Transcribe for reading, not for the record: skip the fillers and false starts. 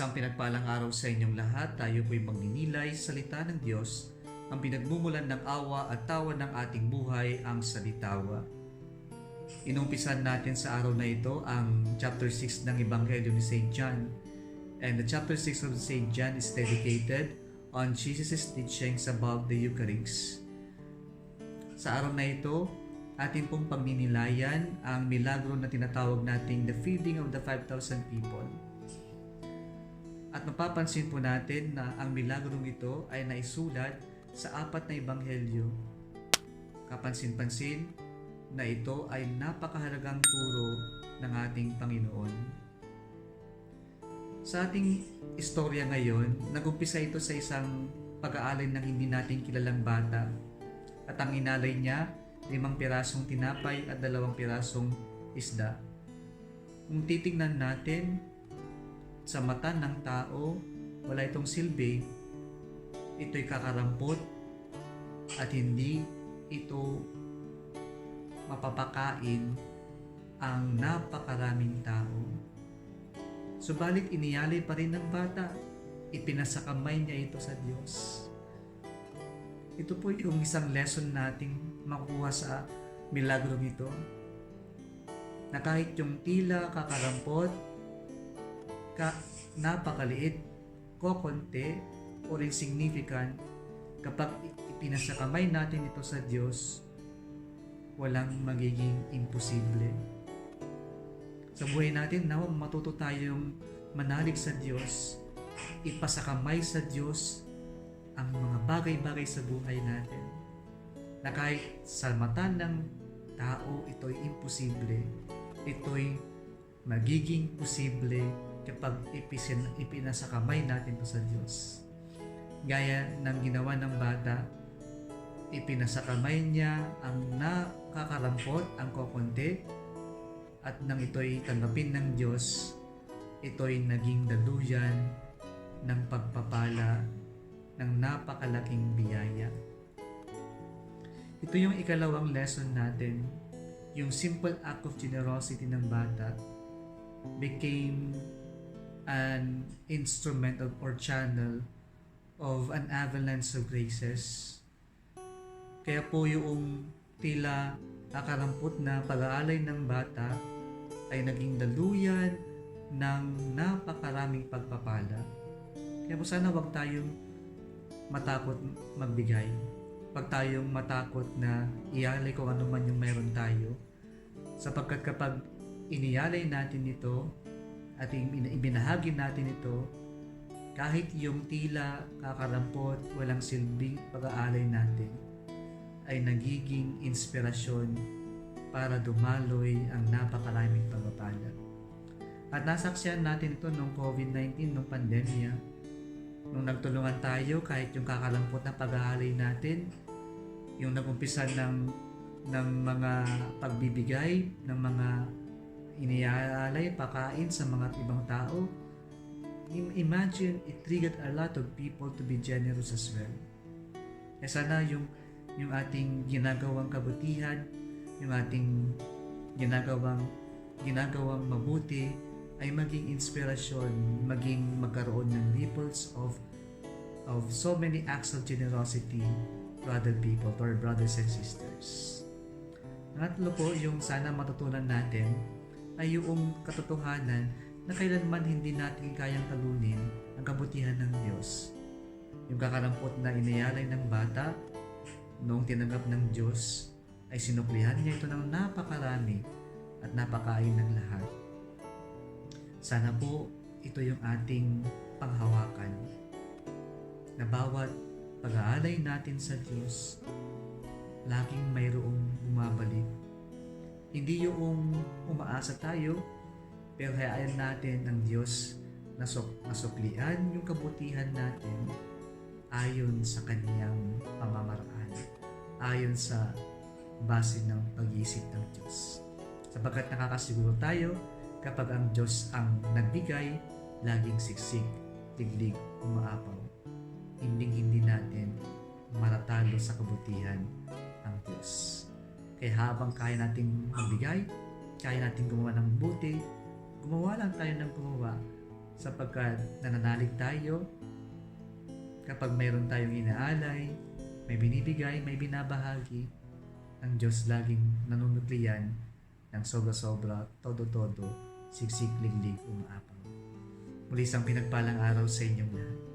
Isang pinagpalang araw sa inyong lahat. Tayo po'y magninilay sa salita ng Diyos, ang pinagmumulan ng awa at tawa ng ating buhay, ang salitawa. Inumpisan natin sa araw na ito ang chapter 6 ng Ebanghelyo ni St. John. And the chapter 6 of St. John is dedicated on Jesus' teachings about the Eucharist. Sa araw na ito, ating pong pagninilayan ang milagro na tinatawag nating the feeding of the 5,000 people. At mapapansin po natin na ang milagrong ito ay naisulat sa 4 na ebanghelyo. Kapansin-pansin na ito ay napakahalagang turo ng ating Panginoon. Sa ating istorya ngayon, nag-umpisa ito sa isang pag-aalay ng hindi natin kilalang bata. At ang inalay niya, 5 pirasong tinapay at 2 pirasong isda. Kung titignan natin, sa mata ng tao, wala itong silbi. Ito'y kakarampot at hindi ito mapapakain ang napakaraming tao. Subalit iniyalay pa rin ng bata, ipinasakamay niya ito sa Diyos. Ito po yung isang lesson nating makuha sa milagrong ito, na kahit yung tila kakarampot, napakaliit, kokonti, o insignificant, kapag ipinasakamay natin ito sa Diyos, walang magiging imposible. Sa buhay natin, nawa matuto tayong manalig sa Diyos, ipasakamay sa Diyos ang mga bagay-bagay sa buhay natin, na kahit sa mata ng tao ito'y imposible, ito'y magiging posible kapag ipinasakamay natin ito sa Diyos. Gaya ng ginawa ng bata, ipinasakamay niya ang nakakarampot, ang kokonti, at nang ito'y tanggapin ng Diyos, ito'y naging daluyan ng pagpapala ng napakalaking biyaya. Ito yung ikalawang lesson natin. Yung simple act of generosity ng bata became an instrument or channel of an avalanche of graces. Kaya po yung tila nakarampot na pag-aalay ng bata ay naging daluyan ng napakaraming pagpapala. Kaya po sana wag tayong matakot magbigay. Wag tayong matakot na ialay kung ano man yung mayroon tayo. Sapagkat kapag iniyalay natin ito at ibinahagi natin ito, kahit yung tila kakarampot, walang silbing pag-aalay natin, ay nagiging inspirasyon para dumaloy ang napakaraming pagpapala. At nasaksihan natin ito nung COVID-19, nung pandemya, nung nagtulungan tayo kahit yung kakarampot na pag-aalay natin, yung nagumpisa ng mga pagbibigay, ng mga iniaalay, pakain sa mga ibang tao. Imagine, it triggered a lot of people to be generous as well. Kaya sana yung ating ginagawang kabutihan, yung ating ginagawang mabuti ay maging inspirasyon, magkaroon ng ripples of so many acts of generosity to other people, to our brothers and sisters. Nangatlo po, yung sana matutunan natin ay yung katotohanan na kailanman hindi natin kayang talunin ang kabutihan ng Diyos. Yung kakarampot na iniyalay ng bata, noong tinanggap ng Diyos, ay sinuklihan niya ito ng napakarami at napakain ng lahat. Sana po ito yung ating panghawakan, na bawat pag-aalay natin sa Diyos, laging mayroong bumabalik. Hindi yung umaasa tayo, pero hayaan natin ang Diyos na suklian yung kabutihan natin ayon sa Kaniyang pamamaraan, ayon sa base ng pag-iisip ng Diyos. Sapagkat nakakasiguro tayo, kapag ang Diyos ang nagbigay, laging siksik, tiglig, umaapaw. Hindi natin matatalo sa kabutihan ang Diyos. Kaya habang kaya nating magbigay, kaya nating gumawa ng buti, gumawa lang tayo ng gumawa, sapagkat nananalig tayo kapag mayroon tayong inaalay, may binibigay, may binabahagi. Ang Diyos laging nanunuklian ng sobra-sobra, todo-todo, siksik, liglig, umaapaw. Muli isang pinagpalang araw sa inyong lahat.